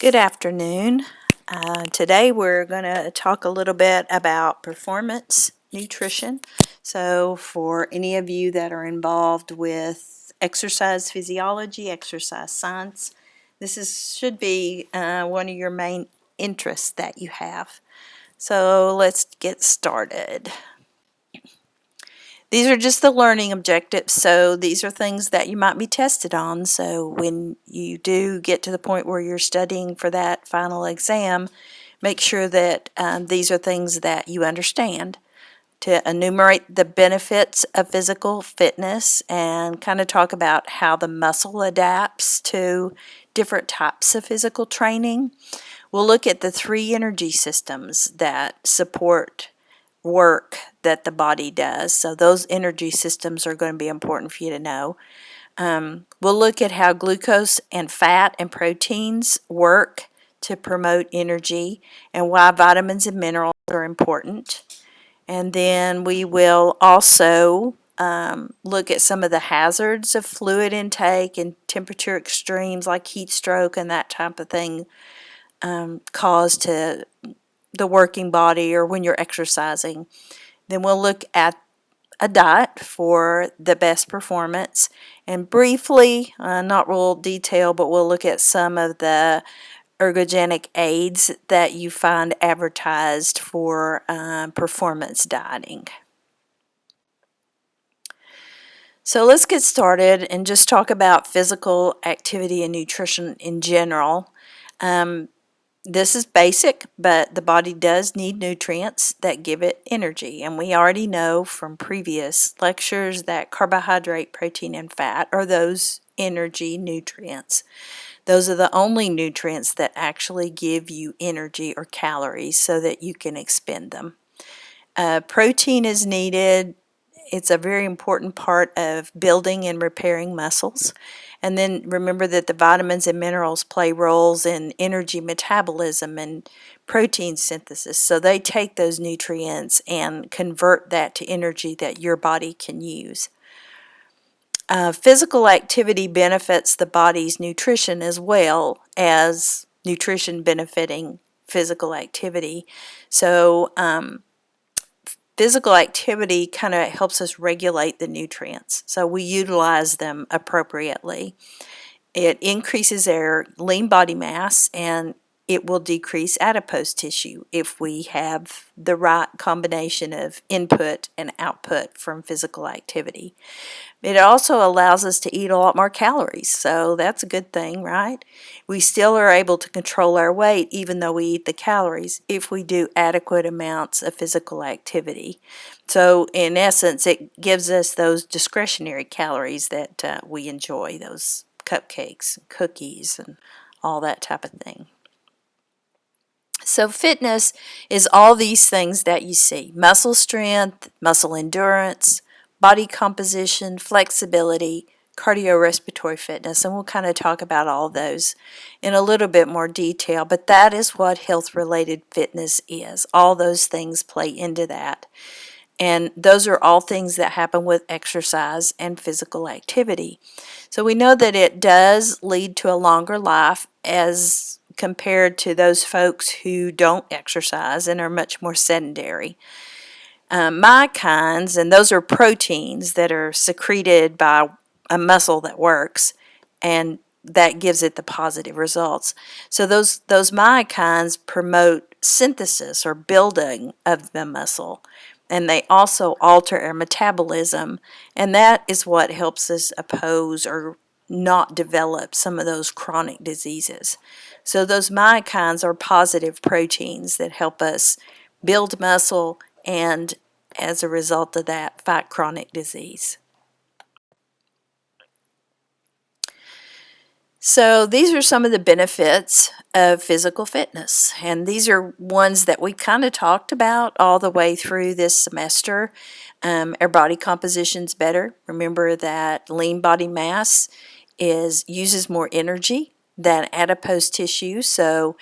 Good afternoon. Today we're going to talk a little bit about performance nutrition. So for any of you that are involved with exercise physiology, exercise science, should be one of your main interests that you have. So let's get started. These are just the learning objectives, so these are things that you might be tested on. So when you do get to the point where you're studying for that final exam, make sure that these are things that you understand. To enumerate the benefits of physical fitness and kind of talk about how the muscle adapts to different types of physical training. We'll look at the 3 energy systems that support work that the body does. So those energy systems are going to be important for you to know. We'll look at how glucose and fat and proteins work to promote energy and why vitamins and minerals are important. And then we will also look at some of the hazards of fluid intake and temperature extremes like heat stroke and that type of thing caused to the working body or when you're exercising. Then we'll look at a diet for the best performance, and briefly, not real detail, but we'll look at some of the ergogenic aids that you find advertised for performance dieting. So let's get started and just talk about physical activity and nutrition in general. This is basic, but the body does need nutrients that give it energy. And we already know from previous lectures that carbohydrate, protein, and fat are those energy nutrients. Those are the only nutrients that actually give you energy or calories so that you can expend them. Protein is needed. It's a very important part of building and repairing muscles. And then remember that the vitamins and minerals play roles in energy metabolism and protein synthesis. So they take those nutrients and convert that to energy that your body can use. Physical activity benefits the body's nutrition as well as nutrition benefiting physical activity. So physical activity kind of helps us regulate the nutrients, so we utilize them appropriately. It increases our lean body mass and it will decrease adipose tissue if we have the right combination of input and output from physical activity. It also allows us to eat a lot more calories, so that's a good thing, right? We still are able to control our weight even though we eat the calories if we do adequate amounts of physical activity. So in essence, it gives us those discretionary calories that we enjoy, those cupcakes, cookies, and all that type of thing. So fitness is all these things that you see: muscle strength, muscle endurance, body composition, flexibility, cardiorespiratory fitness, and we'll kind of talk about all those in a little bit more detail, but that is what health-related fitness is. All those things play into that. And those are all things that happen with exercise and physical activity. So we know that it does lead to a longer life as compared to those folks who don't exercise and are much more sedentary. Myokines, and those are proteins that are secreted by a muscle that works, and that gives it the positive results. So those myokines promote synthesis or building of the muscle, and they also alter our metabolism, and that is what helps us oppose or not develop some of those chronic diseases. So those myokines are positive proteins that help us build muscle and, as a result of that, fight chronic disease. So these are some of the benefits of physical fitness, and these are ones that we kind of talked about all the way through this semester. Our body composition's better. Remember that lean body mass uses more energy than adipose tissue, so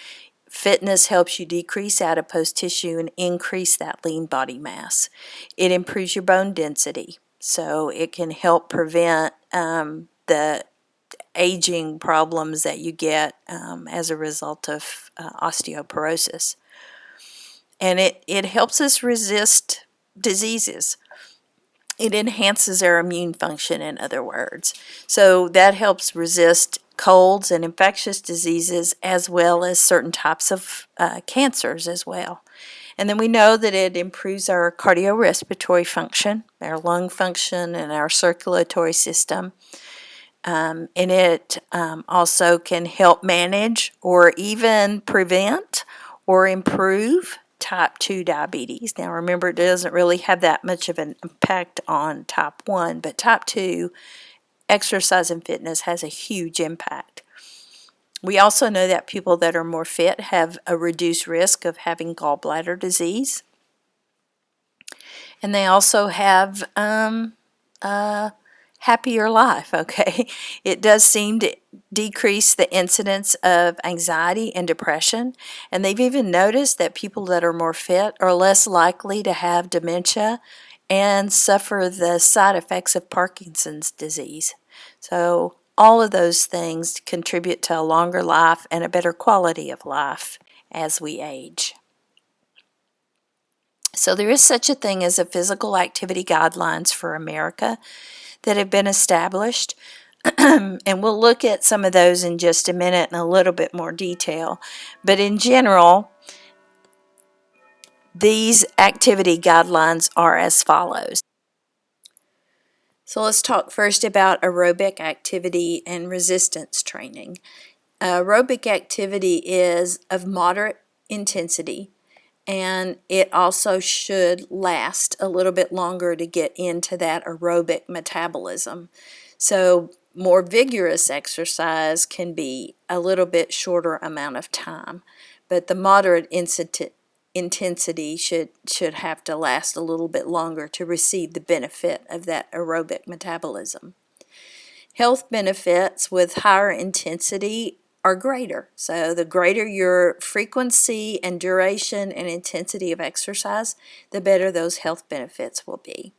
fitness helps you decrease adipose tissue and increase that lean body mass. It improves your bone density, so it can help prevent the aging problems that you get as a result of osteoporosis. And it helps us resist diseases. It enhances our immune function, in other words. So that helps resist colds and infectious diseases, as well as certain types of cancers as well. And then we know that it improves our cardiorespiratory function, our lung function, and our circulatory system. And it also can help manage or even prevent or improve type 2 diabetes. Now remember, it doesn't really have that much of an impact on type 1, but type 2, exercise and fitness has a huge impact. We also know that people that are more fit have a reduced risk of having gallbladder disease. And they also have a happier life, okay? It does seem to decrease the incidence of anxiety and depression. And they've even noticed that people that are more fit are less likely to have dementia and suffer the side effects of Parkinson's disease. So all of those things contribute to a longer life and a better quality of life as we age. So there is such a thing as a physical activity guidelines for America that have been established. And we'll look at some of those in just a minute in a little bit more detail. But in general, these activity guidelines are as follows. So let's talk first about aerobic activity and resistance training. Aerobic activity is of moderate intensity, and it also should last a little bit longer to get into that aerobic metabolism. So more vigorous exercise can be a little bit shorter amount of time, but the moderate intensity should have to last a little bit longer to receive the benefit of that aerobic metabolism. Health benefits with higher intensity are greater. So the greater your frequency and duration and intensity of exercise, the better those health benefits will be.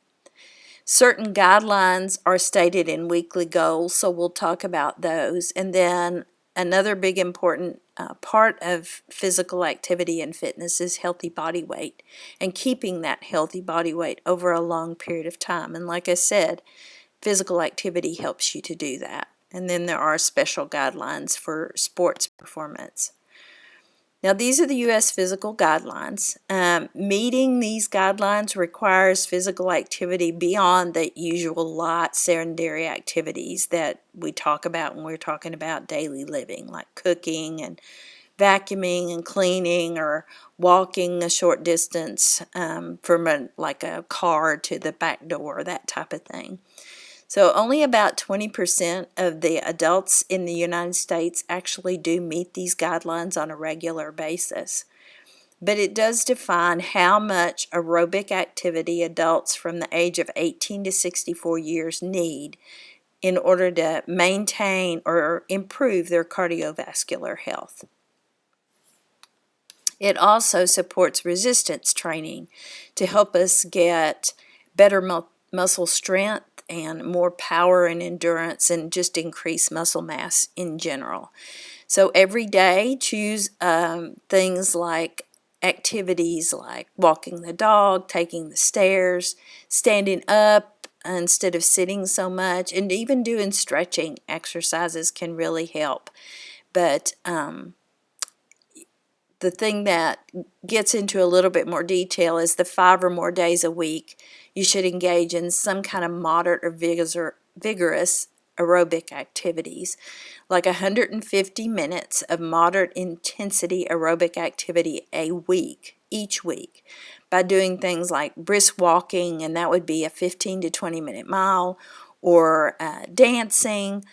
Certain guidelines are stated in weekly goals, so we'll talk about those. And then another big important part of physical activity and fitness is healthy body weight and keeping that healthy body weight over a long period of time. And like I said, physical activity helps you to do that. And then there are special guidelines for sports performance. Now, these are the U.S. physical guidelines. Meeting these guidelines requires physical activity beyond the usual light sedentary activities that we talk about when we're talking about daily living, like cooking and vacuuming and cleaning or walking a short distance from a car to the back door, that type of thing. So only about 20% of the adults in the United States actually do meet these guidelines on a regular basis. But it does define how much aerobic activity adults from the age of 18 to 64 years need in order to maintain or improve their cardiovascular health. It also supports resistance training to help us get better muscle strength and more power and endurance and just increase muscle mass in general. So every day choose things like activities like walking the dog, taking the stairs, standing up instead of sitting so much, and even doing stretching exercises can really help. But the thing that gets into a little bit more detail is the 5 or more days a week you should engage in some kind of moderate or vigorous aerobic activities, like 150 minutes of moderate intensity aerobic activity a week, each week, by doing things like brisk walking, and that would be a 15 to 20 minute mile, or dancing.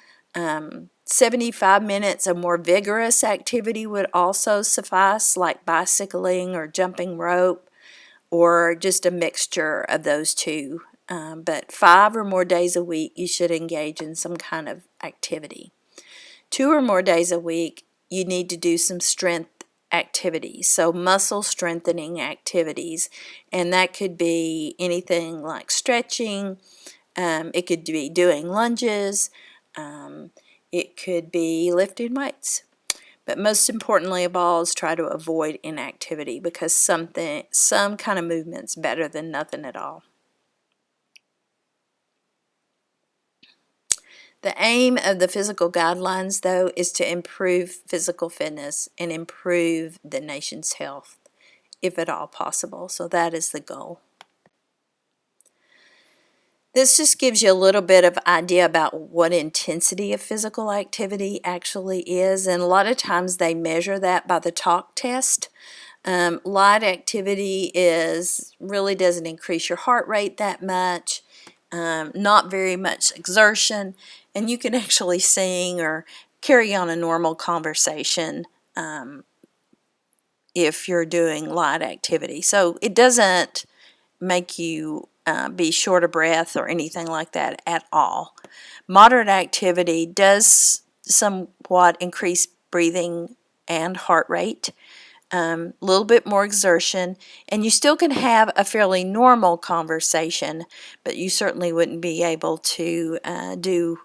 75 minutes of more vigorous activity would also suffice, like bicycling or jumping rope, or just a mixture of those two. But 5 or more days a week, you should engage in some kind of activity. 2 or more days a week, you need to do some strength activities, so muscle strengthening activities, and that could be anything like stretching. It could be doing lunges. It could be lifting weights. But most importantly of all is try to avoid inactivity, because some kind of movement's better than nothing at all. The aim of the physical guidelines, though, is to improve physical fitness and improve the nation's health, if at all possible. So that is the goal. This just gives you a little bit of idea about what intensity of physical activity actually is, and a lot of times they measure that by the talk test. Light activity really doesn't increase your heart rate that much, not very much exertion, and you can actually sing or carry on a normal conversation if you're doing light activity. So it doesn't make you be short of breath or anything like that at all. Moderate activity does somewhat increase breathing and heart rate, a little bit more exertion, and you still can have a fairly normal conversation, but you certainly wouldn't be able to do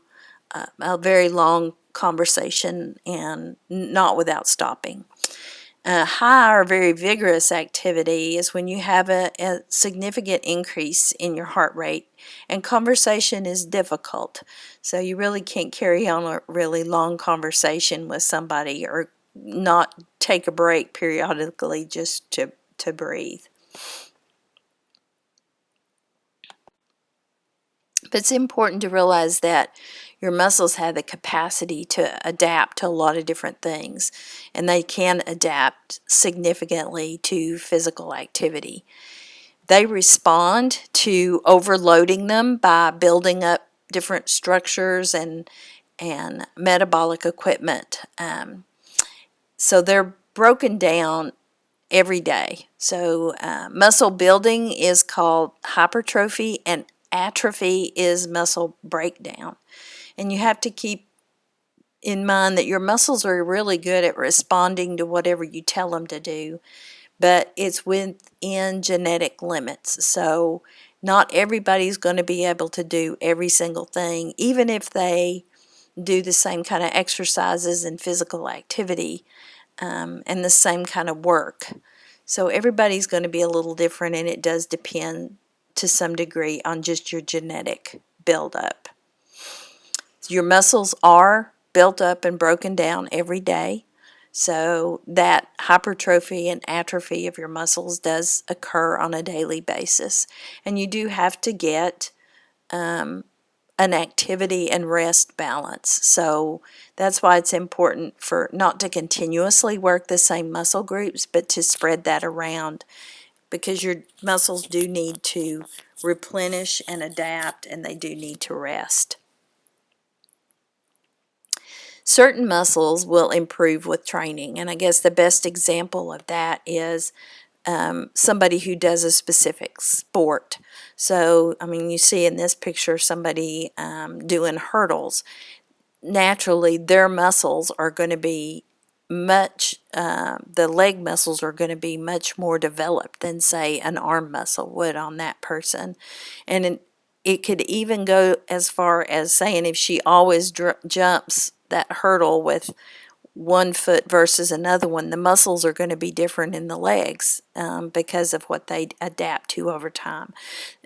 a very long conversation and not without stopping. High or very vigorous activity is when you have a significant increase in your heart rate and conversation is difficult. So you really can't carry on a really long conversation with somebody or not take a break periodically just to breathe. But it's important to realize that your muscles have the capacity to adapt to a lot of different things, and they can adapt significantly to physical activity. They respond to overloading them by building up different structures and metabolic equipment. So they're broken down every day. So muscle building is called hypertrophy, and atrophy is muscle breakdown. And you have to keep in mind that your muscles are really good at responding to whatever you tell them to do, but it's within genetic limits. So not everybody's going to be able to do every single thing, even if they do the same kind of exercises and physical activity and the same kind of work. So everybody's going to be a little different, and it does depend to some degree on just your genetic buildup. Your muscles are built up and broken down every day, so that hypertrophy and atrophy of your muscles does occur on a daily basis. And you do have to get an activity and rest balance. So that's why it's important for not to continuously work the same muscle groups, but to spread that around, because your muscles do need to replenish and adapt, and they do need to rest. Certain muscles will improve with training, and I guess the best example of that is somebody who does a specific sport. So, I mean, you see in this picture somebody doing hurdles. Naturally, their muscles are going to be the leg muscles are going to be much more developed than, say, an arm muscle would on that person. And it could even go as far as saying if she always jumps that hurdle with one foot versus another one, the muscles are going to be different in the legs because of what they adapt to over time.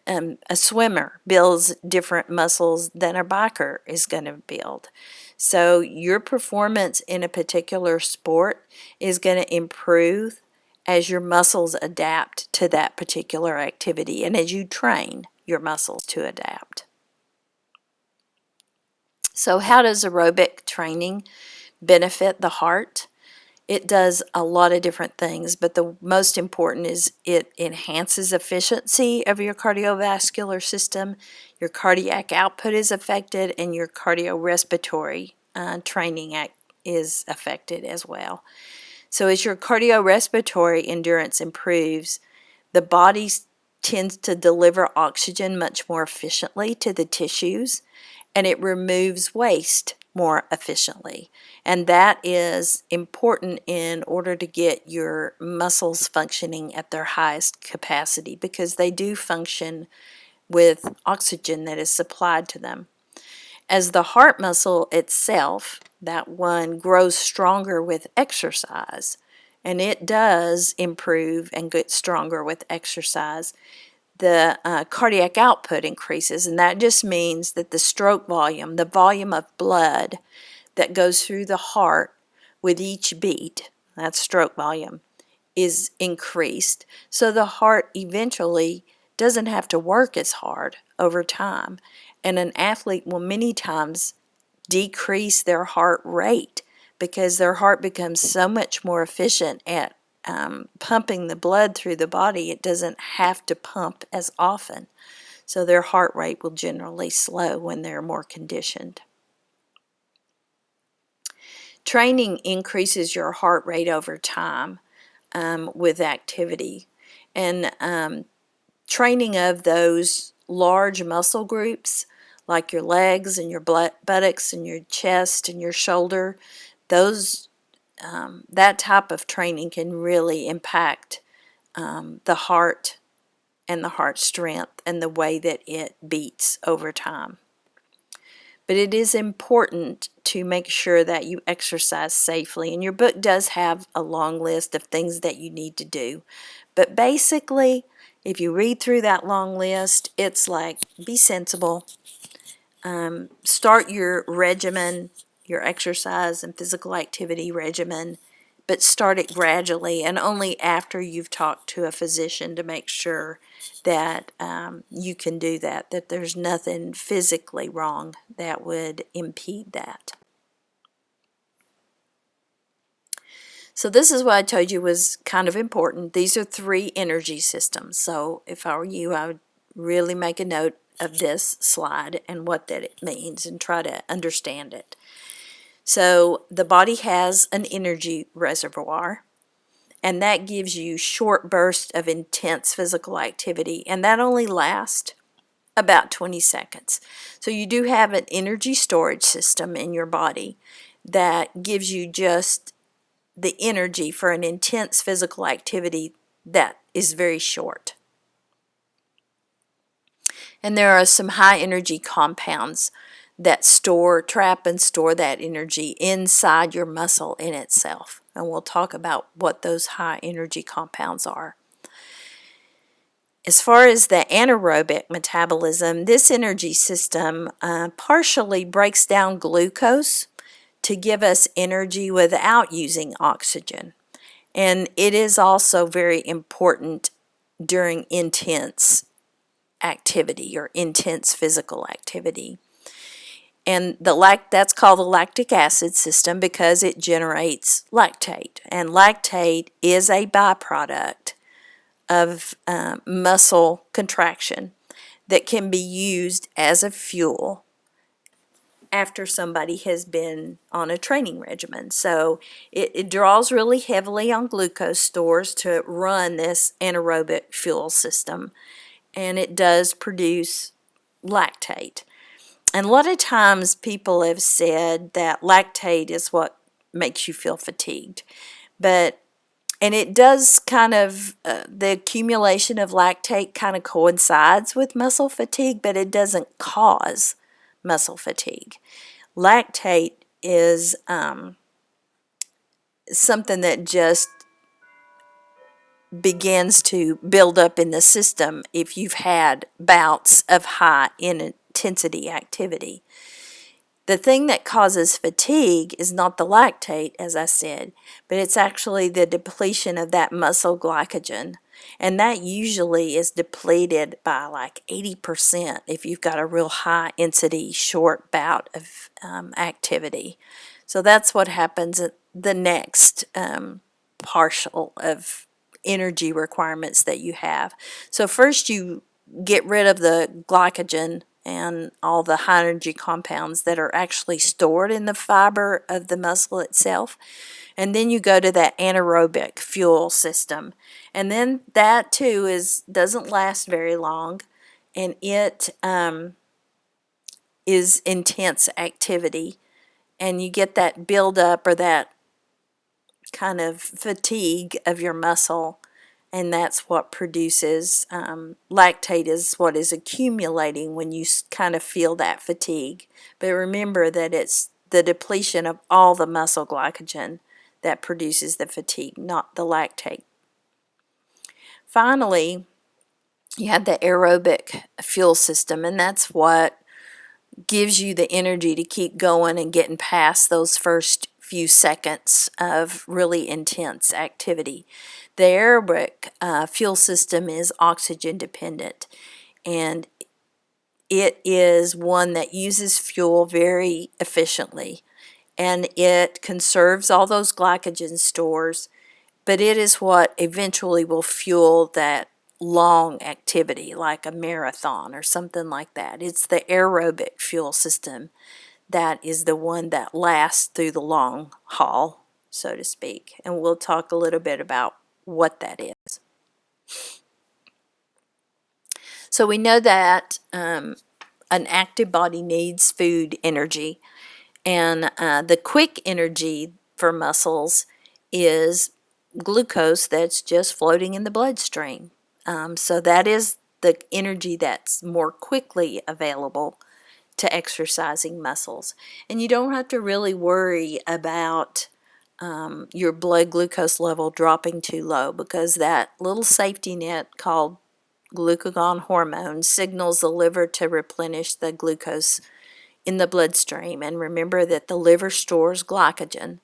A swimmer builds different muscles than a biker is going to build. So your performance in a particular sport is going to improve as your muscles adapt to that particular activity and as you train your muscles to adapt. So how does aerobic training benefit the heart? It does a lot of different things, but the most important is it enhances efficiency of your cardiovascular system, your cardiac output is affected, and your cardiorespiratory training is affected as well. So as your cardiorespiratory endurance improves, the body tends to deliver oxygen much more efficiently to the tissues, and it removes waste more efficiently. And that is important in order to get your muscles functioning at their highest capacity, because they do function with oxygen that is supplied to them. As the heart muscle itself, that one grows stronger with exercise, and it does improve and get stronger with exercise, the cardiac output increases, and that just means that the stroke volume, the volume of blood that goes through the heart with each beat, that's stroke volume, is increased. So the heart eventually doesn't have to work as hard over time. And an athlete will many times decrease their heart rate because their heart becomes so much more efficient at pumping the blood through the body. It doesn't have to pump as often. So their heart rate will generally slow when they're more conditioned. Training increases your heart rate over time with activity. And training of those large muscle groups, like your legs and your buttocks and your chest and your shoulder, those that type of training can really impact the heart and the heart strength and the way that it beats over time. But it is important to make sure that you exercise safely. And your book does have a long list of things that you need to do. But basically, if you read through that long list, it's like, be sensible. Start your regimen, your exercise and physical activity regimen, but start it gradually and only after you've talked to a physician to make sure that you can do that, that there's nothing physically wrong that would impede that. So this is what I told you was kind of important. These are 3 energy systems. So if I were you, I would really make a note of this slide and what that it means and try to understand it. So the body has an energy reservoir, and that gives you short bursts of intense physical activity, and that only lasts about 20 seconds. So you do have an energy storage system in your body that gives you just the energy for an intense physical activity that is very short. And there are some high energy compounds that trap and store that energy inside your muscle in itself. And we'll talk about what those high energy compounds are. As far as the anaerobic metabolism, this energy system partially breaks down glucose to give us energy without using oxygen. And it is also very important during intense activity or intense physical activity. And that's called the lactic acid system because it generates lactate. And lactate is a byproduct of muscle contraction that can be used as a fuel after somebody has been on a training regimen. So it draws really heavily on glucose stores to run this anaerobic fuel system, and it does produce lactate. And a lot of times people have said that lactate is what makes you feel fatigued. And it does kind of, the accumulation of lactate kind of coincides with muscle fatigue, but it doesn't cause muscle fatigue. Lactate is something that just begins to build up in the system if you've had bouts of high intensity activity. The thing that causes fatigue is not the lactate, as I said, but it's actually the depletion of that muscle glycogen. And that usually is depleted by like 80% if you've got a real high intensity short bout of activity. So that's what happens at the next partial of energy requirements that you have. So first you get rid of the glycogen and all the high energy compounds that are actually stored in the fiber of the muscle itself. And then you go to that anaerobic fuel system. And then that too doesn't last very long, and it is intense activity. And you get that buildup or that kind of fatigue of your muscle and that's what produces lactate is what is accumulating when you kind of feel that fatigue. But remember that it's the depletion of all the muscle glycogen that produces the fatigue, not the lactate. Finally, you have the aerobic fuel system, and that's what gives you the energy to keep going and getting past those first few seconds of really intense activity. The aerobic fuel system is oxygen dependent, and it is one that uses fuel very efficiently, and it conserves all those glycogen stores, but it is what eventually will fuel that long activity like a marathon or something like that. It's the aerobic fuel system that is the one that lasts through the long haul, so to speak. And we'll talk a little bit about what that is. So we know that an active body needs food energy, and the quick energy for muscles is glucose that's just floating in the bloodstream. So that is the energy that's more quickly available to exercising muscles. And you don't have to really worry about your blood glucose level dropping too low, because that little safety net called glucagon hormone signals the liver to replenish the glucose in the bloodstream. And remember that the liver stores glycogen,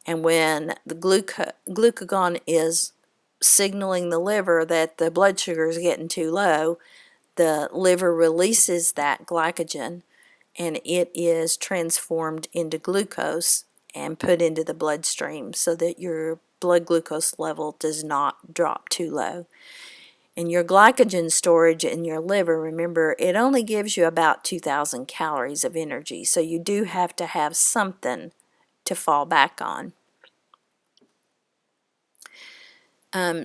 and when the glucagon is signaling the liver that the blood sugar is getting too low, the liver releases that glycogen, and it is transformed into glucose and put into the bloodstream so that your blood glucose level does not drop too low. And your glycogen storage in your liver, remember, it only gives you about 2,000 calories of energy, so you do have to have something to fall back on.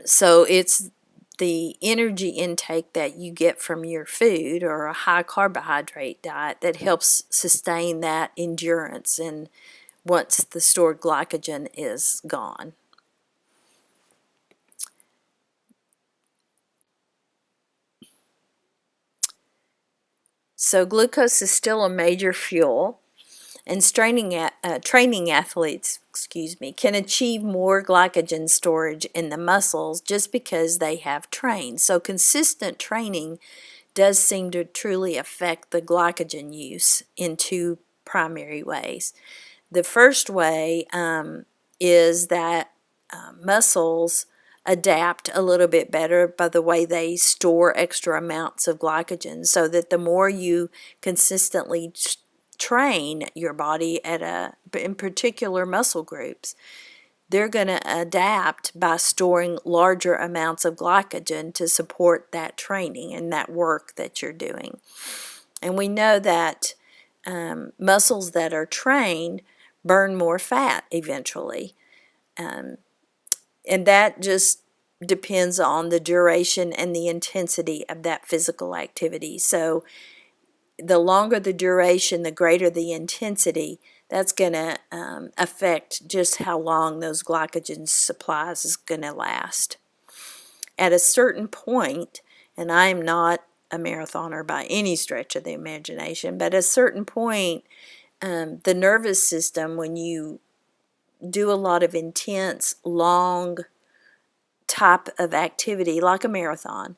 So it's the energy intake that you get from your food or a high carbohydrate diet that helps sustain that endurance and once the stored glycogen is gone. So glucose is still a major fuel, and training athletes, can achieve more glycogen storage in the muscles just because they have trained. So consistent training does seem to truly affect the glycogen use in two primary ways. The first way is that muscles adapt a little bit better by the way they store extra amounts of glycogen, so that the more you consistently train your body in particular muscle groups, they're going to adapt by storing larger amounts of glycogen to support that training and that work that you're doing. And we know that muscles that are trained burn more fat eventually. And that just depends on the duration and the intensity of that physical activity. So the longer the duration, the greater the intensity, that's going to affect just how long those glycogen supplies is going to last. At a certain point, and I am not a marathoner by any stretch of the imagination, but at a certain point, the nervous system, when you do a lot of intense, long type of activity like a marathon,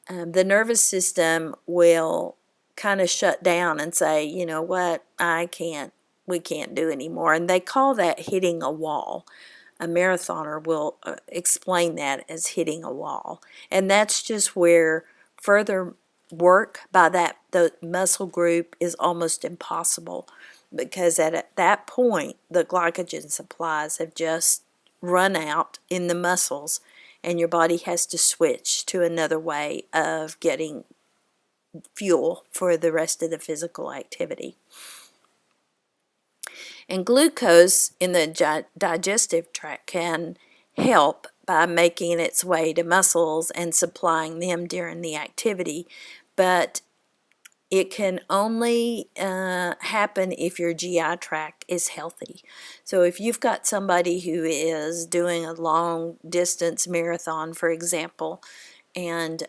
the nervous system will kind of shut down and say, you know what, we can't do anymore. And they call that hitting a wall. A marathoner will explain that as hitting a wall. And that's just where further work by the muscle group is almost impossible, because at that point the glycogen supplies have just run out in the muscles, and your body has to switch to another way of getting fuel for the rest of the physical activity. And glucose in the digestive tract can help by making its way to muscles and supplying them during the activity, but it can only happen if your GI tract is healthy. So if you've got somebody who is doing a long distance marathon, for example, and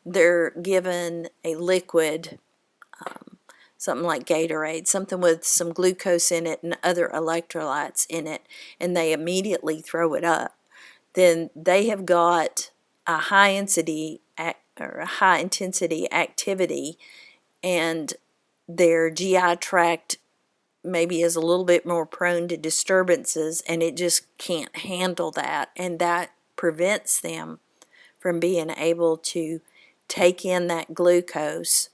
they're given a liquid, something like Gatorade, something with some glucose in it and other electrolytes in it, and they immediately throw it up, then they have got a high intensity activity, and their GI tract maybe is a little bit more prone to disturbances, and it just can't handle that, and that prevents them from being able to take in that glucose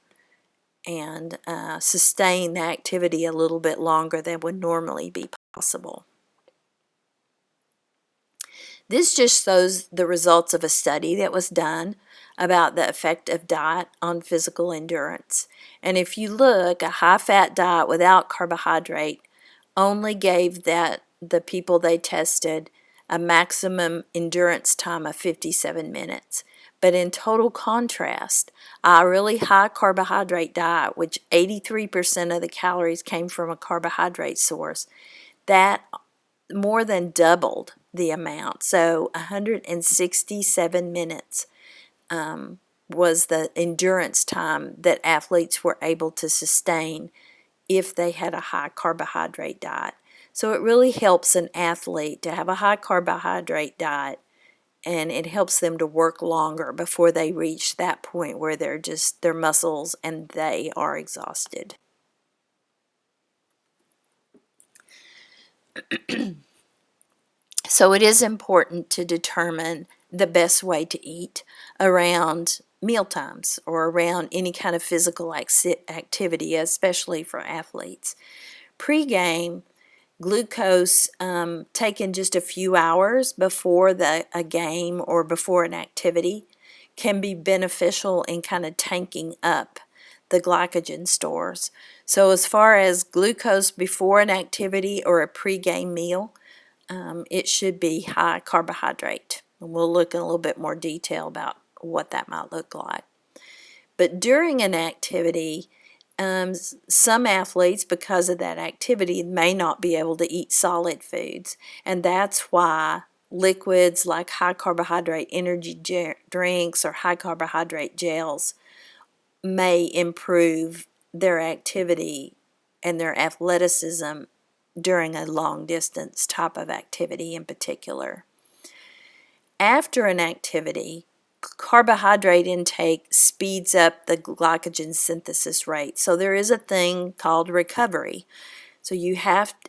and sustain the activity a little bit longer than would normally be possible. This just shows the results of a study that was done about the effect of diet on physical endurance. And if you look, a high-fat diet without carbohydrate only gave the people they tested a maximum endurance time of 57 minutes. But in total contrast, a really high carbohydrate diet, which 83% of the calories came from a carbohydrate source, that more than doubled the amount. So 167 minutes was the endurance time that athletes were able to sustain if they had a high carbohydrate diet. So it really helps an athlete to have a high carbohydrate diet, and it helps them to work longer before they reach that point where their muscles and they are exhausted. So it is important to determine the best way to eat around meal times or around any kind of physical activity, especially for athletes. Pre-game, glucose taken just a few hours before a game or before an activity can be beneficial in kind of tanking up the glycogen stores. So as far as glucose before an activity or a pre-game meal, it should be high carbohydrate. And we'll look in a little bit more detail about what that might look like. But during an activity, some athletes, because of that activity, may not be able to eat solid foods. And that's why liquids like high carbohydrate energy drinks or high carbohydrate gels may improve their activity and their athleticism during a long distance type of activity in particular. After an activity, carbohydrate intake speeds up the glycogen synthesis rate. So there is a thing called recovery. So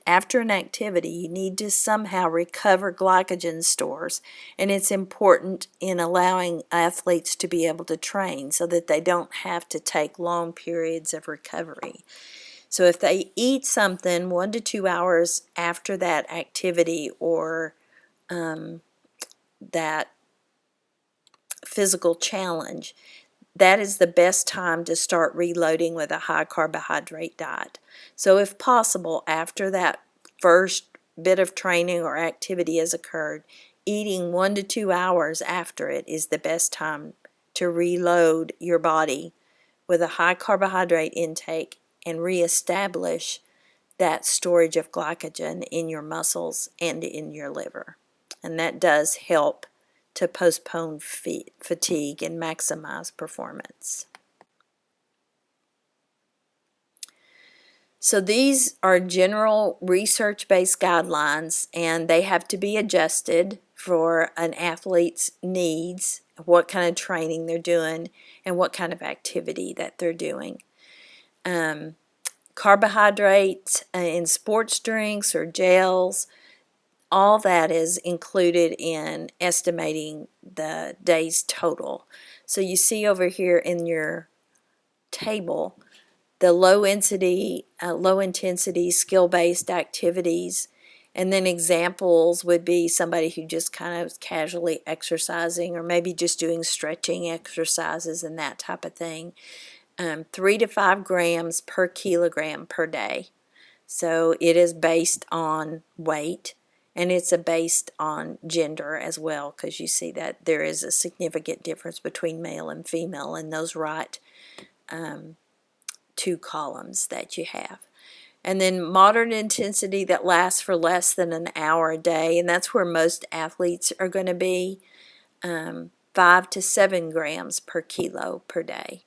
after an activity, you need to somehow recover glycogen stores, and it's important in allowing athletes to be able to train so that they don't have to take long periods of recovery. So if they eat something 1 to 2 hours after that activity or that physical challenge, that is the best time to start reloading with a high carbohydrate diet. So if possible, after that first bit of training or activity has occurred, eating 1 to 2 hours after it is the best time to reload your body with a high carbohydrate intake and reestablish that storage of glycogen in your muscles and in your liver. And that does help to postpone fatigue and maximize performance. So these are general research-based guidelines, and they have to be adjusted for an athlete's needs, what kind of training they're doing, and what kind of activity that they're doing. Carbohydrates in sports drinks or gels, all that is included in estimating the day's total. So you see over here in your table the low intensity skill-based activities, and then examples would be somebody who just kind of casually exercising or maybe just doing stretching exercises and that type of thing. 3 to 5 grams per kilogram per day. So it is based on weight, and it's based on gender as well, because you see that there is a significant difference between male and female in those right two columns that you have. And then moderate intensity that lasts for less than an hour a day, and that's where most athletes are going to be, 5 to 7 grams per kilo per day.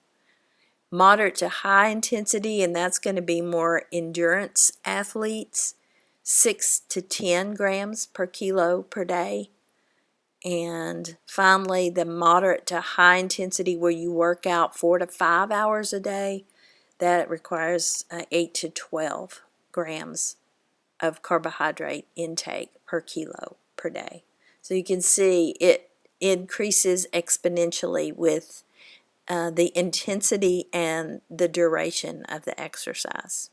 Moderate to high intensity, and that's going to be more endurance athletes, 6 to 10 grams per kilo per day. And finally, the moderate to high intensity where you work out 4 to 5 hours a day, that requires 8 to 12 grams of carbohydrate intake per kilo per day. So you can see it increases exponentially with the intensity and the duration of the exercise.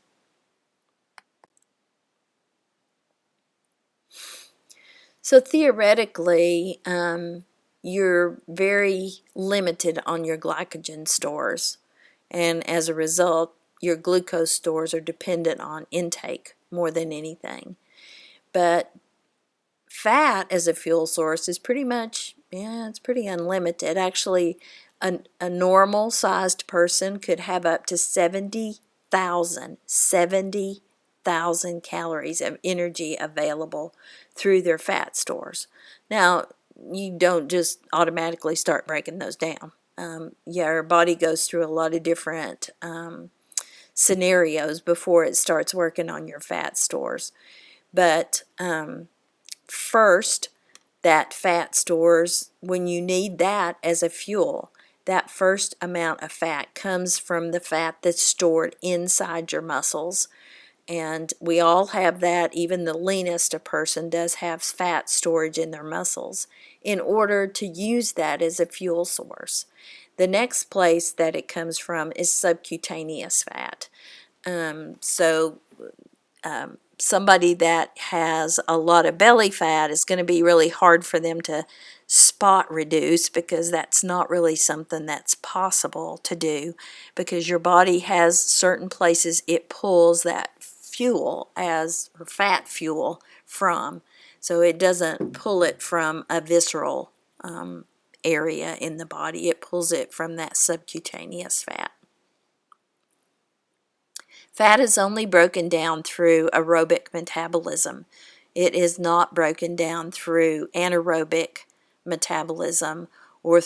So theoretically, you're very limited on your glycogen stores, and as a result, your glucose stores are dependent on intake more than anything. But fat as a fuel source is pretty much, it's pretty unlimited. Actually, a normal sized person could have up to 70,000 calories of energy available through their fat stores. Now, you don't just automatically start breaking those down. Our body goes through a lot of different scenarios before it starts working on your fat stores. But first, that fat stores, when you need that as a fuel, that first amount of fat comes from the fat that's stored inside your muscles. And we all have that. Even the leanest a person does have fat storage in their muscles in order to use that as a fuel source. The next place that it comes from is subcutaneous fat. Somebody that has a lot of belly fat is going to be really hard for them to spot reduce, because that's not really something that's possible to do, because your body has certain places it pulls that fuel as or fat fuel from. So it doesn't pull it from a visceral area in the body. It pulls it from that subcutaneous fat. Fat is only broken down through aerobic metabolism. It is not broken down through anaerobic metabolism or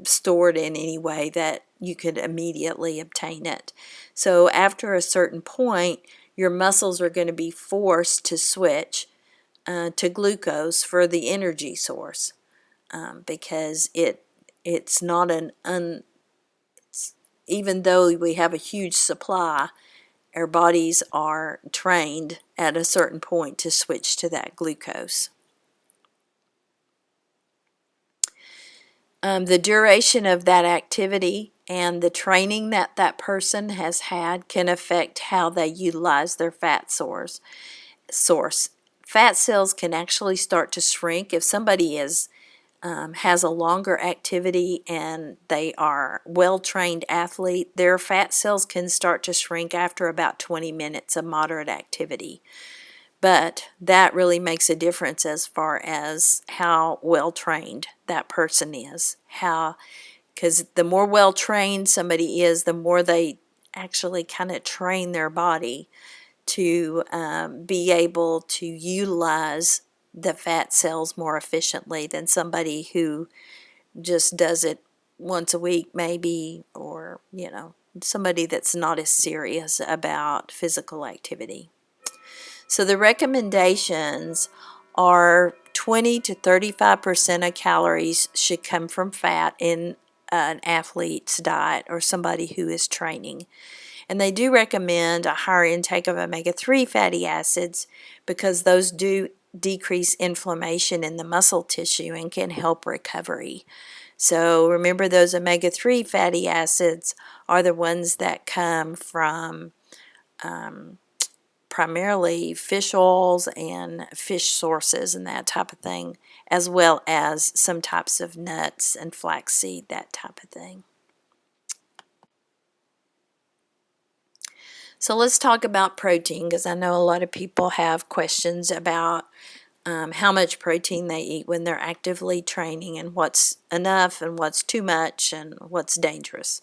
stored in any way that you could immediately obtain it. So after a certain point, your muscles are going to be forced to switch to glucose for the energy source, because it's not even though we have a huge supply, our bodies are trained at a certain point to switch to that glucose. The duration of that activity and the training that that person has had can affect how they utilize their fat source. Fat cells can actually start to shrink if somebody has a longer activity and they are well-trained athlete. Their fat cells can start to shrink after about 20 minutes of moderate activity. But that really makes a difference as far as how well-trained that person is. Because the more well-trained somebody is, the more they actually kind of train their body to be able to utilize the fat cells more efficiently than somebody who just does it once a week maybe, or somebody that's not as serious about physical activity. So the recommendations are 20 to 35% of calories should come from fat in an athlete's diet or somebody who is training. And they do recommend a higher intake of omega-3 fatty acids, because those do decrease inflammation in the muscle tissue and can help recovery. So remember, those omega-3 fatty acids are the ones that come from primarily fish oils and fish sources and that type of thing, as well as some types of nuts and flaxseed, that type of thing. So let's talk about protein, because I know a lot of people have questions about how much protein they eat when they're actively training, and what's enough and what's too much and what's dangerous.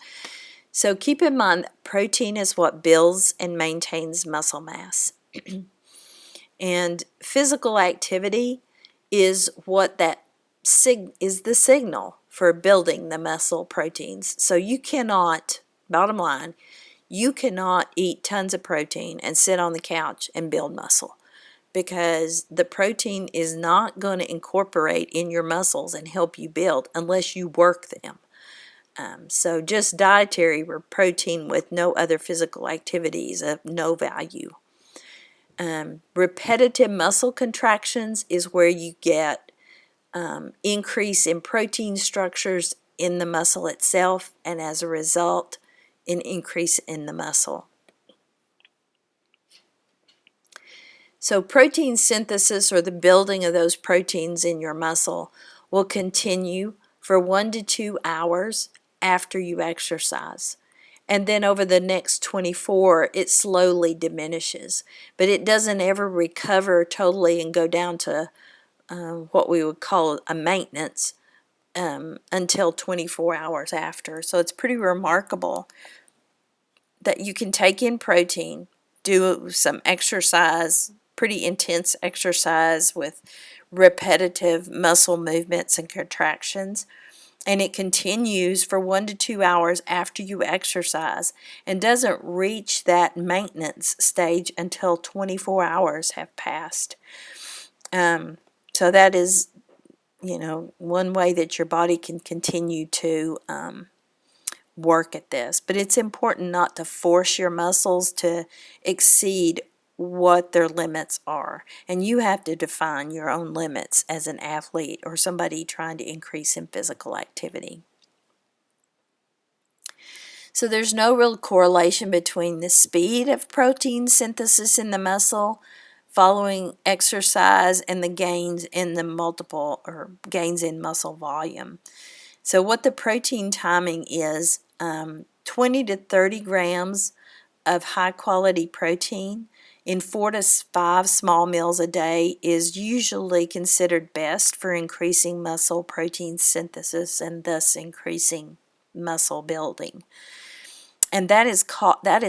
So keep in mind that protein is what builds and maintains muscle mass. And physical activity is what that is the signal for building the muscle proteins. So you cannot, bottom line, you cannot eat tons of protein and sit on the couch and build muscle, because the protein is not going to incorporate in your muscles and help you build unless you work them. So just dietary protein with no other physical activities of no value. Repetitive muscle contractions is where you get increase in protein structures in the muscle itself, and as a result, an increase in the muscle. So protein synthesis, or the building of those proteins in your muscle, will continue for 1 to 2 hours after you exercise. And then over the next 24, it slowly diminishes. But it doesn't ever recover totally and go down to what we would call a maintenance until 24 hours after. So it's pretty remarkable that you can take in protein, do some exercise, pretty intense exercise with repetitive muscle movements and contractions, and it continues for 1 to 2 hours after you exercise and doesn't reach that maintenance stage until 24 hours have passed. So that is, one way that your body can continue to work at this. But it's important not to force your muscles to exceed what their limits are. And you have to define your own limits as an athlete or somebody trying to increase in physical activity. So there's no real correlation between the speed of protein synthesis in the muscle following exercise and the gains in gains in muscle volume. So what the protein timing is, 20 to 30 grams of high quality protein in 4 to 5 small meals a day is usually considered best for increasing muscle protein synthesis and thus increasing muscle building. And that is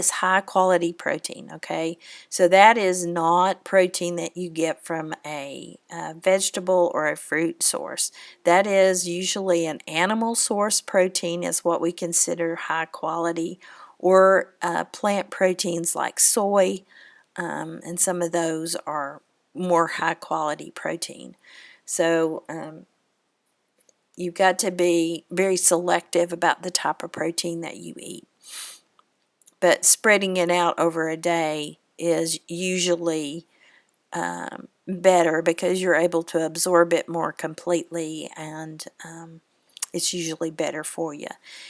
high quality protein, okay? So that is not protein that you get from a vegetable or a fruit source. That is usually an animal source protein is what we consider high quality, or plant proteins like soy, and some of those are more high quality protein. So you've got to be very selective about the type of protein that you eat. But spreading it out over a day is usually better because you're able to absorb it more completely, and it's usually better for you.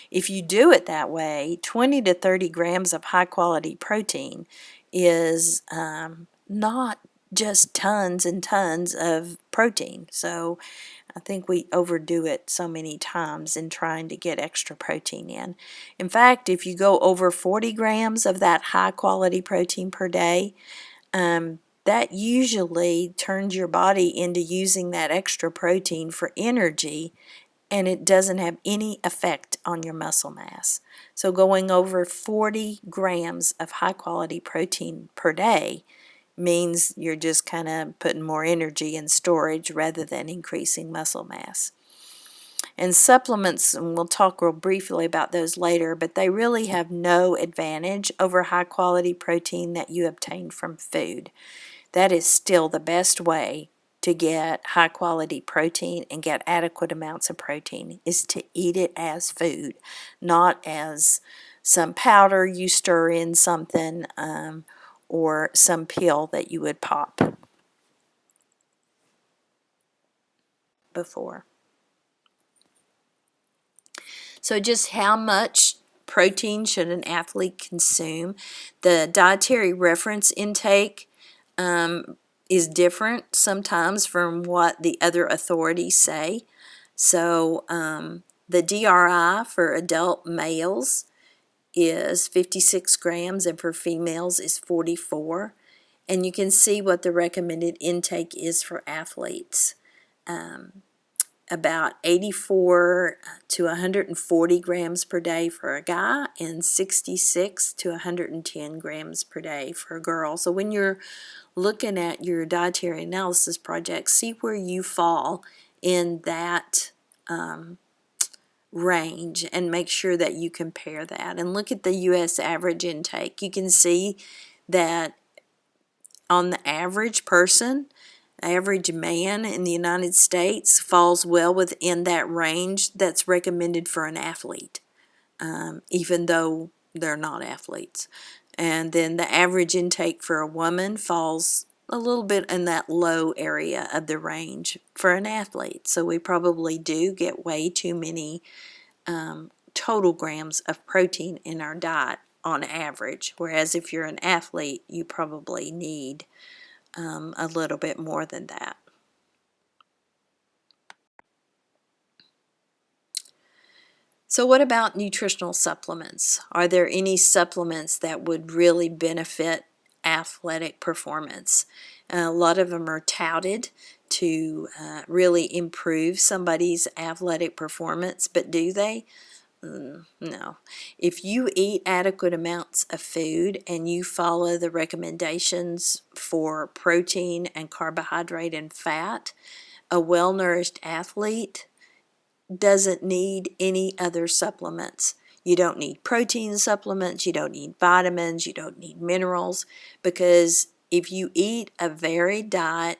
If you do it that way, 20 to 30 grams of high quality protein is not just tons and tons of protein. So I think we overdo it so many times in trying to get extra protein in. In fact, if you go over 40 grams of that high quality protein per day, that usually turns your body into using that extra protein for energy, and it doesn't have any effect on your muscle mass. So going over 40 grams of high quality protein per day means you're just kind of putting more energy in storage rather than increasing muscle mass. And supplements, and we'll talk real briefly about those later, but they really have no advantage over high quality protein that you obtain from food. That is still the best way to get high quality protein and get adequate amounts of protein, is to eat it as food, not as some powder you stir in something, or some pill that you would pop before. So just how much protein should an athlete consume? The dietary reference intake is different sometimes from what the other authorities say. So the DRI for adult males is 56 grams, and for females is 44. And you can see what the recommended intake is for athletes. about 84 to 140 grams per day for a guy and 66 to 110 grams per day for a girl. So when you're looking at your dietary analysis project, see where you fall in that range and make sure that you compare that. And look at the U.S. average intake. You can see that on the average person, average man in the United States falls well within that range that's recommended for an athlete, even though they're not athletes. And then the average intake for a woman falls a little bit in that low area of the range for an athlete. So we probably do get way too many total grams of protein in our diet on average, whereas if you're an athlete, you probably need a little bit more than that. So what about nutritional supplements? Are there any supplements that would really benefit athletic performance? A lot of them are touted to really improve somebody's athletic performance, but do they? No. If you eat adequate amounts of food and you follow the recommendations for protein and carbohydrate and fat, a well-nourished athlete doesn't need any other supplements. You don't need protein supplements, you don't need vitamins, you don't need minerals, because if you eat a varied diet,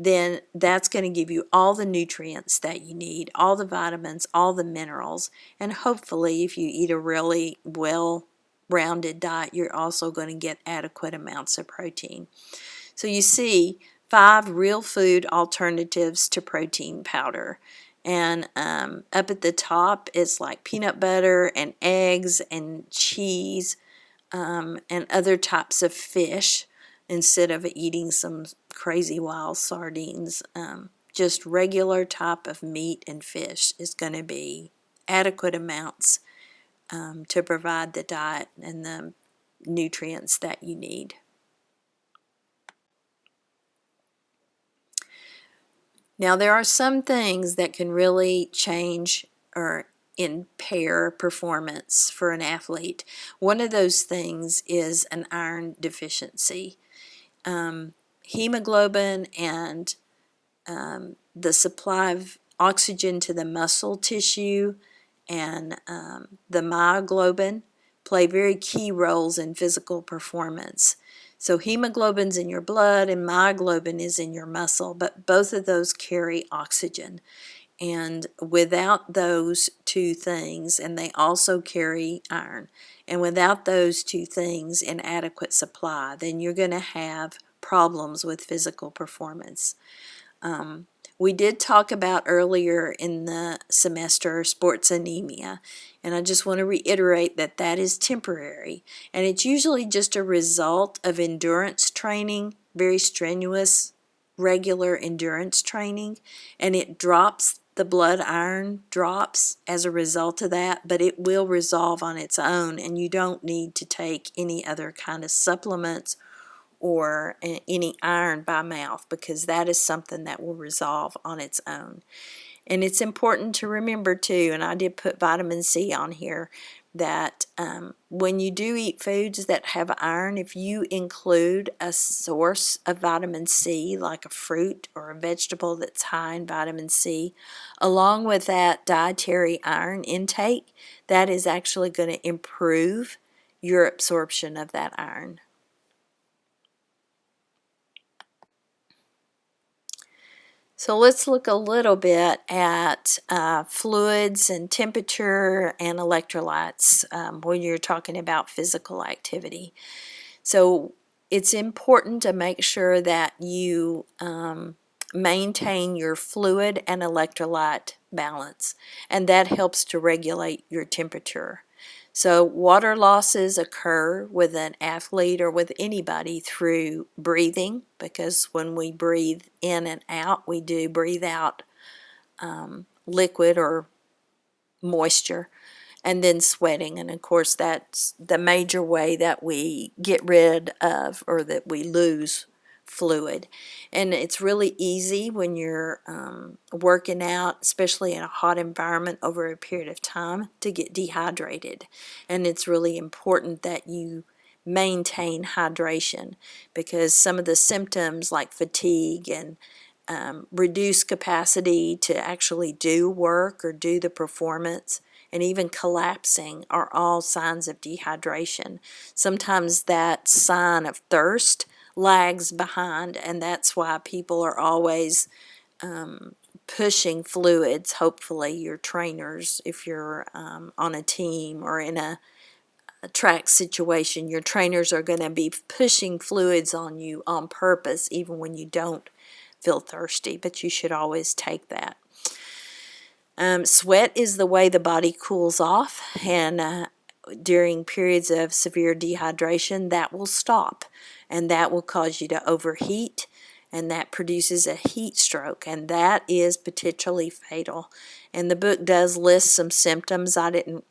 then that's going to give you all the nutrients that you need, all the vitamins, all the minerals, and hopefully if you eat a really well-rounded diet, you're also going to get adequate amounts of protein. So you see 5 real food alternatives to protein powder. And up at the top it's like peanut butter and eggs and cheese and other types of fish instead of eating some crazy wild sardines. Just regular type of meat and fish is going to be adequate amounts to provide the diet and the nutrients that you need. Now, there are some things that can really change or impair performance for an athlete. One of those things is an iron deficiency. Hemoglobin and the supply of oxygen to the muscle tissue and the myoglobin play very key roles in physical performance. So hemoglobin's in your blood and myoglobin is in your muscle, but both of those carry oxygen. And without those two things, and they also carry iron, and without those two things in adequate supply, then you're going to have problems with physical performance. We did talk about earlier in the semester sports anemia, and I just want to reiterate that that is temporary, and it's usually just a result of endurance training, very strenuous, regular endurance training, and it drops, the blood iron drops as a result of that, but it will resolve on its own, and you don't need to take any other kind of supplements or any iron by mouth, because that is something that will resolve on its own. And it's important to remember too, and I did put vitamin C on here, that when you do eat foods that have iron, if you include a source of vitamin C, like a fruit or a vegetable that's high in vitamin C, along with that dietary iron intake, that is actually going to improve your absorption of that iron. So let's look a little bit at fluids and temperature and electrolytes when you're talking about physical activity. So it's important to make sure that you maintain your fluid and electrolyte balance, and that helps to regulate your temperature. So water losses occur with an athlete or with anybody through breathing, because when we breathe in and out, we do breathe out liquid or moisture, and then sweating. And of course, that's the major way that we get rid of or that we lose fluid. And it's really easy when you're working out, especially in a hot environment over a period of time, to get dehydrated. And it's really important that you maintain hydration, because some of the symptoms like fatigue and reduced capacity to actually do work or do the performance, and even collapsing, are all signs of dehydration. Sometimes that sign of thirst lags behind, and that's why people are always pushing fluids. Hopefully your trainers, if you're on a team or in a track situation, your trainers are going to be pushing fluids on you on purpose, even when you don't feel thirsty, but you should always take that. Sweat is the way the body cools off, and during periods of severe dehydration, that will stop, and that will cause you to overheat, and that produces a heat stroke, and that is potentially fatal. And the book does list some symptoms. I didn't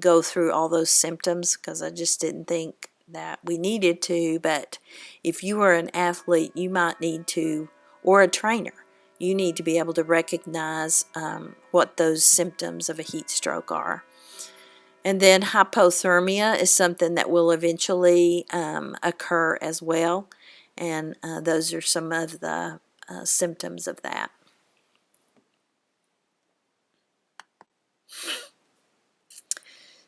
go through all those symptoms because I just didn't think that we needed to, but if you are an athlete, you might need to, or a trainer, you need to be able to recognize what those symptoms of a heat stroke are. And then hypothermia is something that will eventually occur as well, and those are some of the symptoms of that.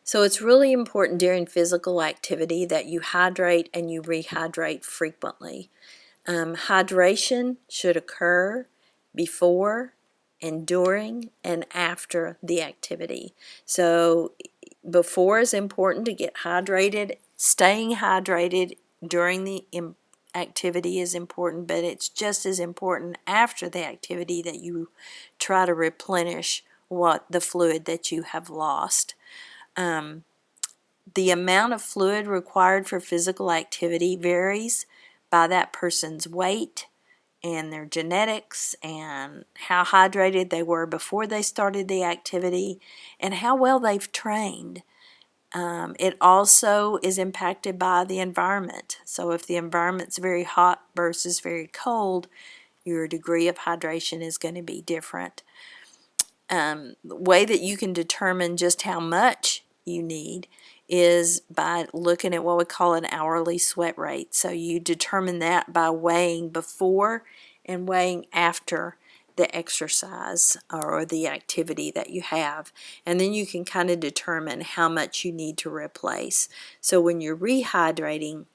So it's really important during physical activity that you hydrate and you rehydrate frequently. Hydration should occur before and during and after the activity. So before is important to get hydrated. Staying hydrated during the activity is important, but it's just as important after the activity that you try to replenish the fluid that you have lost. The amount of fluid required for physical activity varies by that person's weight and their genetics and how hydrated they were before they started the activity and how well they've trained. It also is impacted by the environment. So if the environment's very hot versus very cold, your degree of hydration is going to be different. The way that you can determine just how much you need is by looking at what we call an hourly sweat rate. So you determine that by weighing before and weighing after the exercise or the activity that you have, and then you can kind of determine how much you need to replace. So when you're rehydrating,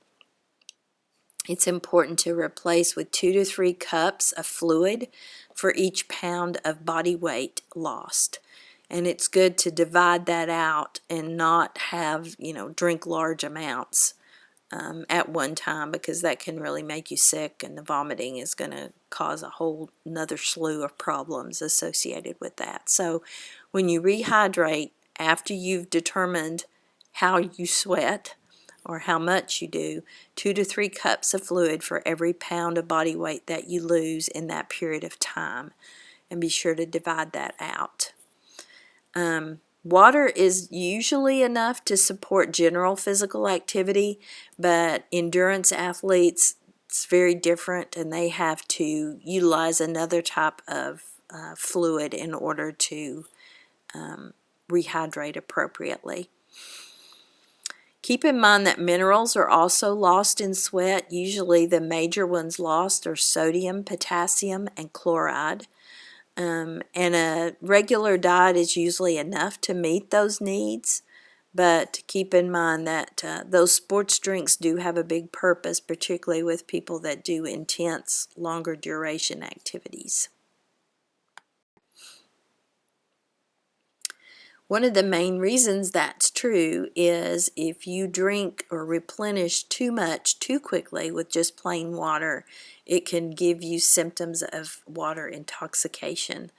it's important to replace with 2 to 3 cups of fluid for each pound of body weight lost. And it's good to divide that out and not have, drink large amounts at one time, because that can really make you sick, and the vomiting is going to cause a whole another slew of problems associated with that. So when you rehydrate after you've determined how you sweat or how much you do, 2 to 3 cups of fluid for every pound of body weight that you lose in that period of time, and be sure to divide that out. Water is usually enough to support general physical activity, but endurance athletes, it's very different, and they have to utilize another type of fluid in order to rehydrate appropriately. Keep in mind that minerals are also lost in sweat. Usually the major ones lost are sodium, potassium, and chloride. And a regular diet is usually enough to meet those needs, but keep in mind that those sports drinks do have a big purpose, particularly with people that do intense, longer duration activities. One of the main reasons that's true is if you drink or replenish too much too quickly with just plain water, it can give you symptoms of water intoxication.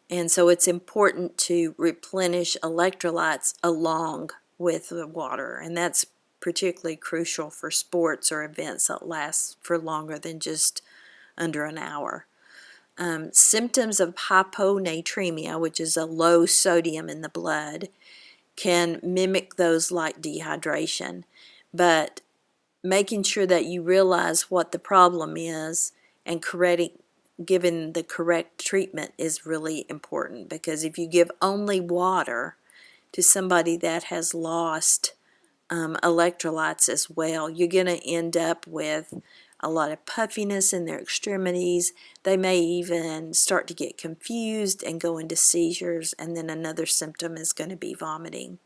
And so it's important to replenish electrolytes along with the water, and that's particularly crucial for sports or events that last for longer than just under an hour. Symptoms of hyponatremia, which is a low sodium in the blood, can mimic those like dehydration, but making sure that you realize what the problem is and giving the correct treatment is really important, because if you give only water to somebody that has lost electrolytes as well, you're going to end up with a lot of puffiness in their extremities. They may even start to get confused and go into seizures, and then another symptom is going to be vomiting.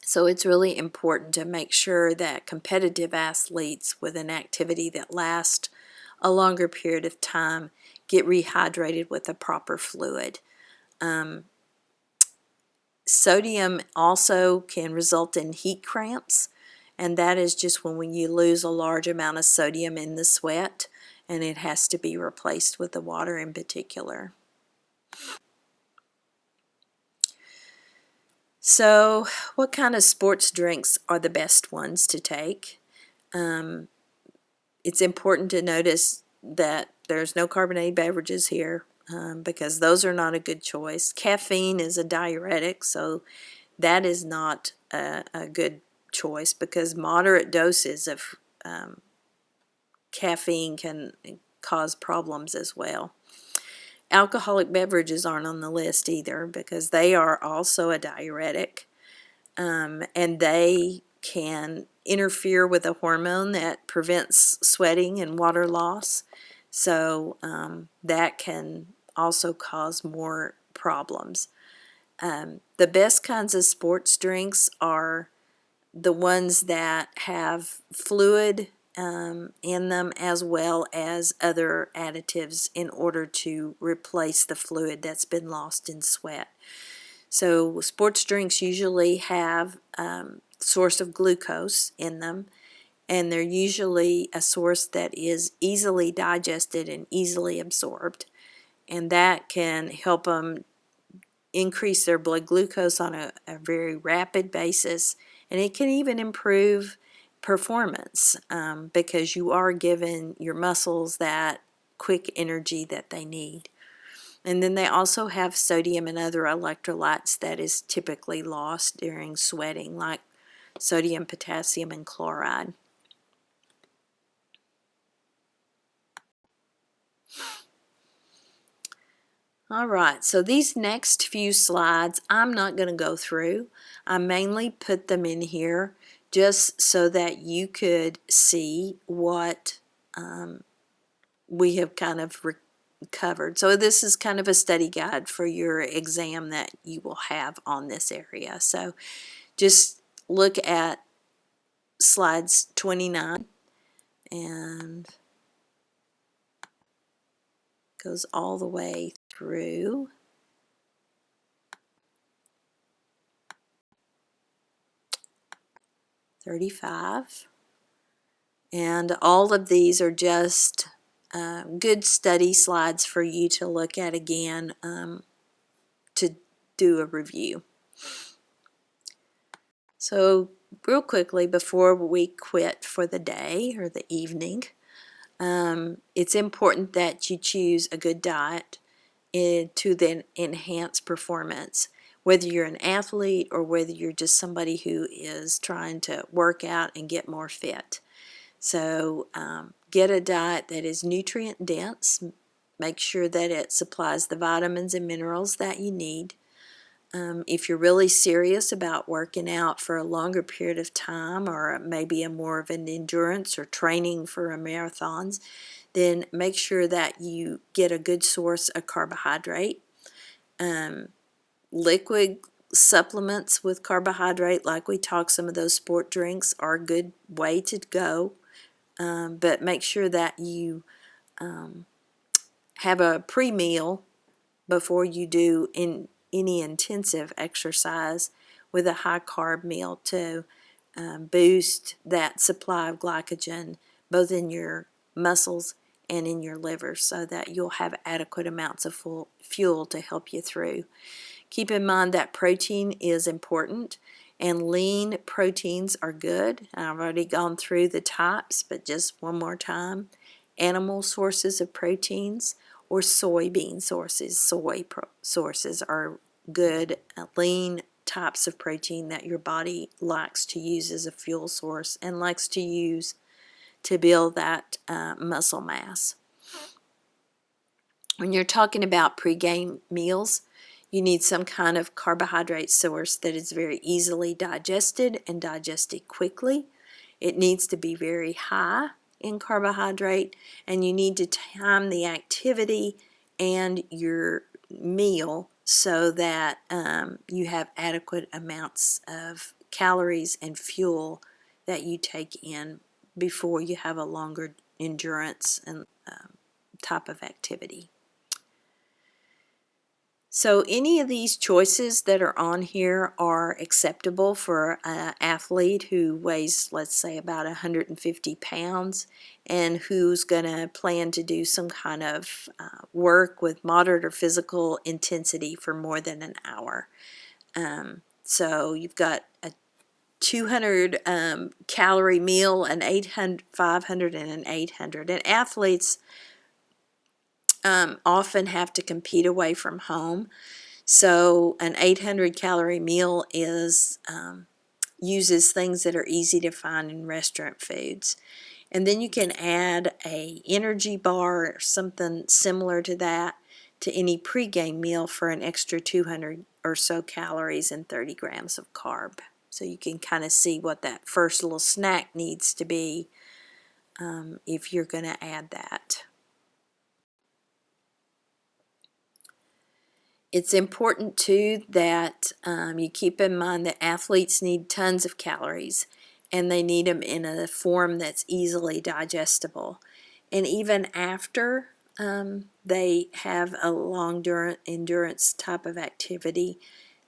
So it's really important to make sure that competitive athletes with an activity that lasts a longer period of time get rehydrated with a proper fluid. Sodium also can result in heat cramps, and that is just when you lose a large amount of sodium in the sweat, and it has to be replaced with the water in particular. So, what kind of sports drinks are the best ones to take? It's important to notice that there's no carbonated beverages here, because those are not a good choice. Caffeine is a diuretic, so that is not a good choice, because moderate doses of caffeine can cause problems as well. Alcoholic beverages aren't on the list either, because they are also a diuretic, and they can interfere with a hormone that prevents sweating and water loss, so that can also cause more problems. The best kinds of sports drinks are the ones that have fluid in them, as well as other additives in order to replace the fluid that's been lost in sweat. So sports drinks usually have source of glucose in them, and they're usually a source that is easily digested and easily absorbed, and that can help them increase their blood glucose on a very rapid basis, and it can even improve performance, because you are giving your muscles that quick energy that they need. And then they also have sodium and other electrolytes that is typically lost during sweating, like sodium, potassium, and chloride. All right, so these next few slides I'm not going to go through. I mainly put them in here just so that you could see what we have kind of covered. So this is kind of a study guide for your exam that you will have on this area. So just look at slides 29 and goes all the way through 35. And all of these are just good study slides for you to look at again to do a review. So real quickly before we quit for the day or the evening, it's important that you choose a good diet to then enhance performance, whether you're an athlete or whether you're just somebody who is trying to work out and get more fit. So get a diet that is nutrient dense. Make sure that it supplies the vitamins and minerals that you need. If you're really serious about working out for a longer period of time, or maybe a more of an endurance or training for marathons, then make sure that you get a good source of carbohydrate. Liquid supplements with carbohydrate, like we talked, some of those sport drinks are a good way to go. But make sure that you have a pre-meal before you do any intensive exercise with a high-carb meal to boost that supply of glycogen both in your muscles and in your liver, so that you'll have adequate amounts of fuel to help you through. Keep in mind that protein is important, and lean proteins are good. I've already gone through the types, but just one more time. Animal sources of proteins or soybean sources. Sources are good lean types of protein that your body likes to use as a fuel source and likes to use to build that muscle mass. When you're talking about pregame meals, you need some kind of carbohydrate source that is very easily digested and digested quickly. It needs to be very high in carbohydrate, and you need to time the activity and your meal so that you have adequate amounts of calories and fuel that you take in before you have a longer endurance and type of activity. So any of these choices that are on here are acceptable for an athlete who weighs, let's say, about 150 pounds and who's going to plan to do some kind of work with moderate or physical intensity for more than an hour. So you've got a 200 calorie meal, an 800, 500, and an 800. And athletes often have to compete away from home. So an 800 calorie meal is uses things that are easy to find in restaurant foods. And then you can add a energy bar or something similar to that to any pregame meal for an extra 200 or so calories and 30 grams of carb. So you can kind of see what that first little snack needs to be if you're going to add that. It's important too that you keep in mind that athletes need tons of calories and they need them in a form that's easily digestible. And even after they have a long endurance type of activity,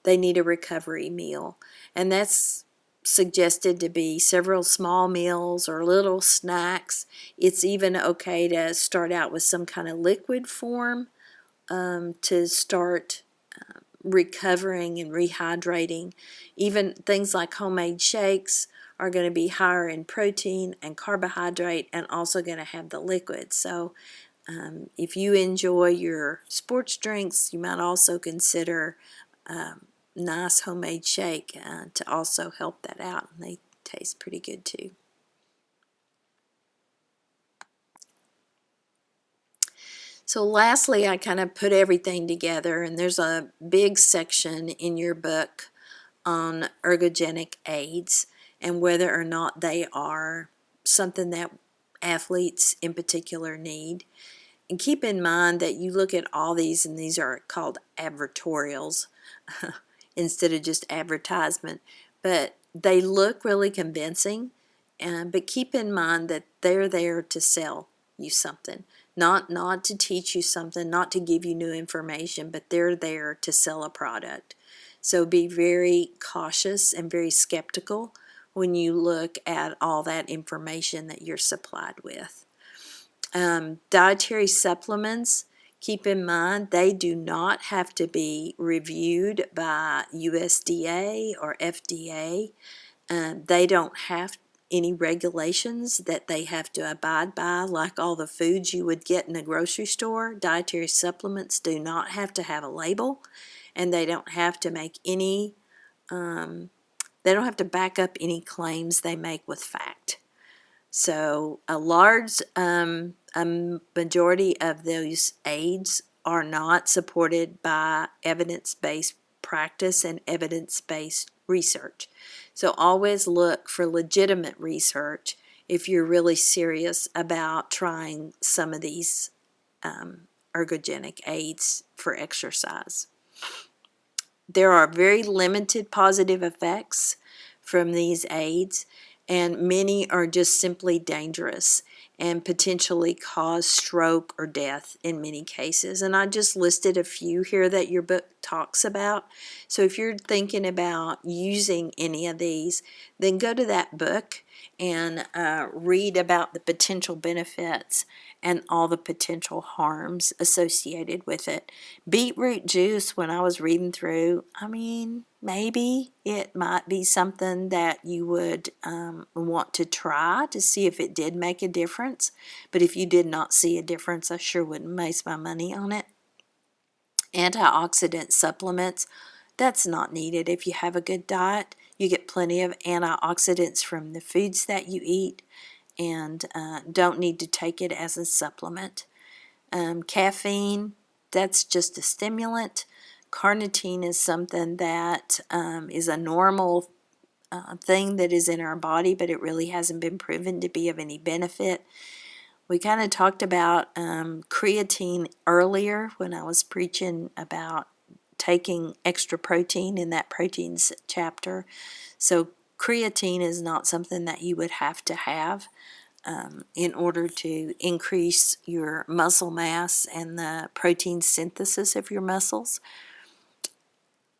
they need a recovery meal. And that's suggested to be several small meals or little snacks. It's even okay to start out with some kind of liquid form to start recovering and rehydrating. Even things like homemade shakes are going to be higher in protein and carbohydrate and also going to have the liquid. So if you enjoy your sports drinks, you might also consider nice homemade shake to also help that out. And they taste pretty good too. So lastly, I kind of put everything together, and there's a big section in your book on ergogenic aids and whether or not they are something that athletes in particular need. And keep in mind that you look at all these, and these are called advertorials instead of just advertisement, but they look really convincing, but keep in mind that they're there to sell you something. Not to teach you something, not to give you new information, but they're there to sell a product. So be very cautious and very skeptical when you look at all that information that you're supplied with. Dietary supplements, keep in mind they do not have to be reviewed by USDA or FDA. They don't have any regulations that they have to abide by, like all the foods you would get in a grocery store. Dietary supplements do not have to have a label, and they don't have to make any, they don't have to back up any claims they make with fact. So a large majority of those aids are not supported by evidence-based practice and evidence-based research. So always look for legitimate research if you're really serious about trying some of these ergogenic aids for exercise. There are very limited positive effects from these aids, and many are just simply dangerous and potentially cause stroke or death in many cases. And I just listed a few here that your book talks about. So if you're thinking about using any of these, then go to that book and read about the potential benefits and all the potential harms associated with it. Beetroot juice, when I was reading through, I mean, maybe it might be something that you would want to try to see if it did make a difference. But if you did not see a difference, I sure wouldn't waste my money on it. Antioxidant supplements that's not needed. If you have a good diet, you get plenty of antioxidants from the foods that you eat, and don't need to take it as a supplement. Caffeine, that's just a stimulant. Carnitine is something that is a normal thing that is in our body, but it really hasn't been proven to be of any benefit. We kind of talked about creatine earlier when I was preaching about taking extra protein in that proteins chapter. So creatine is not something that you would have to have in order to increase your muscle mass and the protein synthesis of your muscles.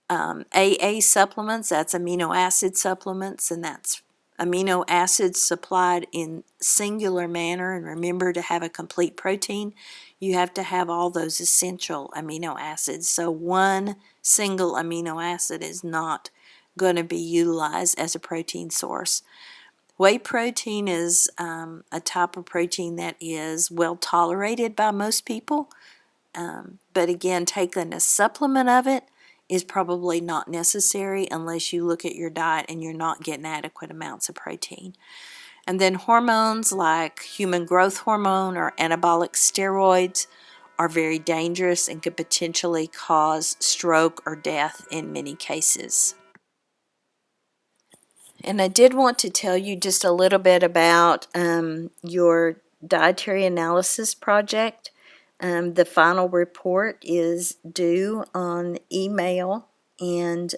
AA supplements, that's amino acid supplements, and that's amino acids supplied in singular manner. And remember, to have a complete protein, you have to have all those essential amino acids. So one single amino acid is not going to be utilized as a protein source. Whey protein is a type of protein that is well tolerated by most people, but again, taking a supplement of it is probably not necessary unless you look at your diet and you're not getting adequate amounts of protein. And then hormones like human growth hormone or anabolic steroids are very dangerous and could potentially cause stroke or death in many cases. And I did want to tell you just a little bit about your dietary analysis project. The final report is due on email, and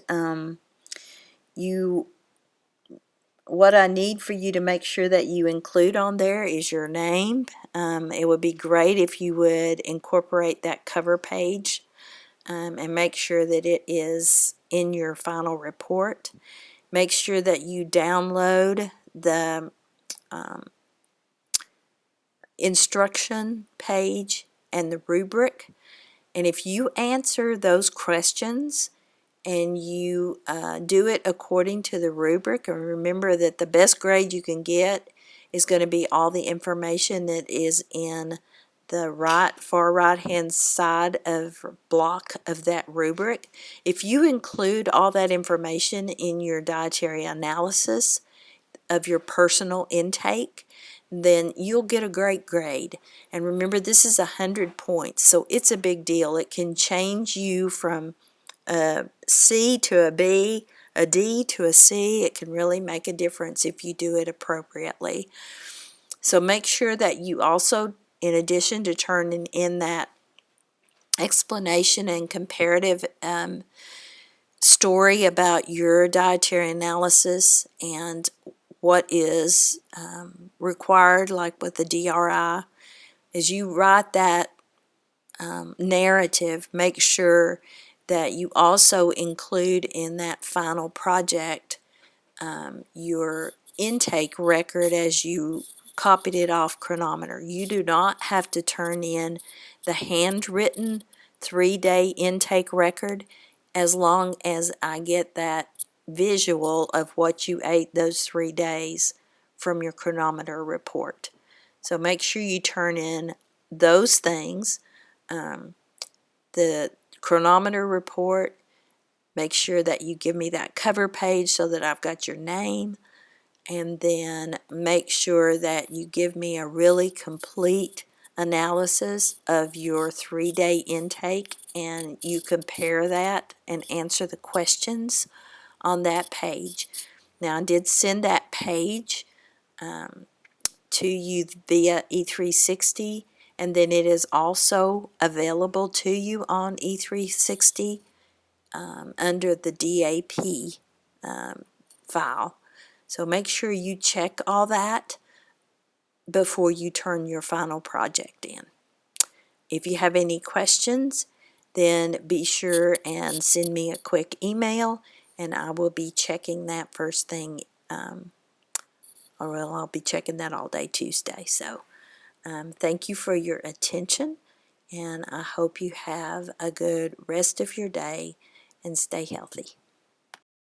what I need for you to make sure that you include on there is your name. It would be great if you would incorporate that cover page and make sure that it is in your final report. Make sure that you download the instruction page and the rubric. And if you answer those questions and you do it according to the rubric, and remember that the best grade you can get is going to be all the information that is in the far right hand side of block of that rubric. If you include all that information in your dietary analysis of your personal intake, then you'll get a great grade. And remember, this is 100 points, so it's a big deal. It can change you from a C to a B, a D to a C. It can really make a difference if you do it appropriately. So make sure that you also, in addition to turning in that explanation and comparative story about your dietary analysis and what is required, like with the DRI, as you write that narrative, make sure that you also include in that final project your intake record as you copied it off Chronometer. You do not have to turn in the handwritten 3-day intake record as long as I get that visual of what you ate those 3 days from your Chronometer report. So make sure you turn in those things, the Chronometer report. Make sure that you give me that cover page so that I've got your name, and then make sure that you give me a really complete analysis of your 3-day intake, and you compare that and answer the questions on that page. Now, I did send that page to you via E360, and then it is also available to you on E360 under the DAP file. So make sure you check all that before you turn your final project in. If you have any questions, then be sure and send me a quick email, and I will be checking that first thing, I'll be checking that all day Tuesday. So thank you for your attention, and I hope you have a good rest of your day and stay healthy.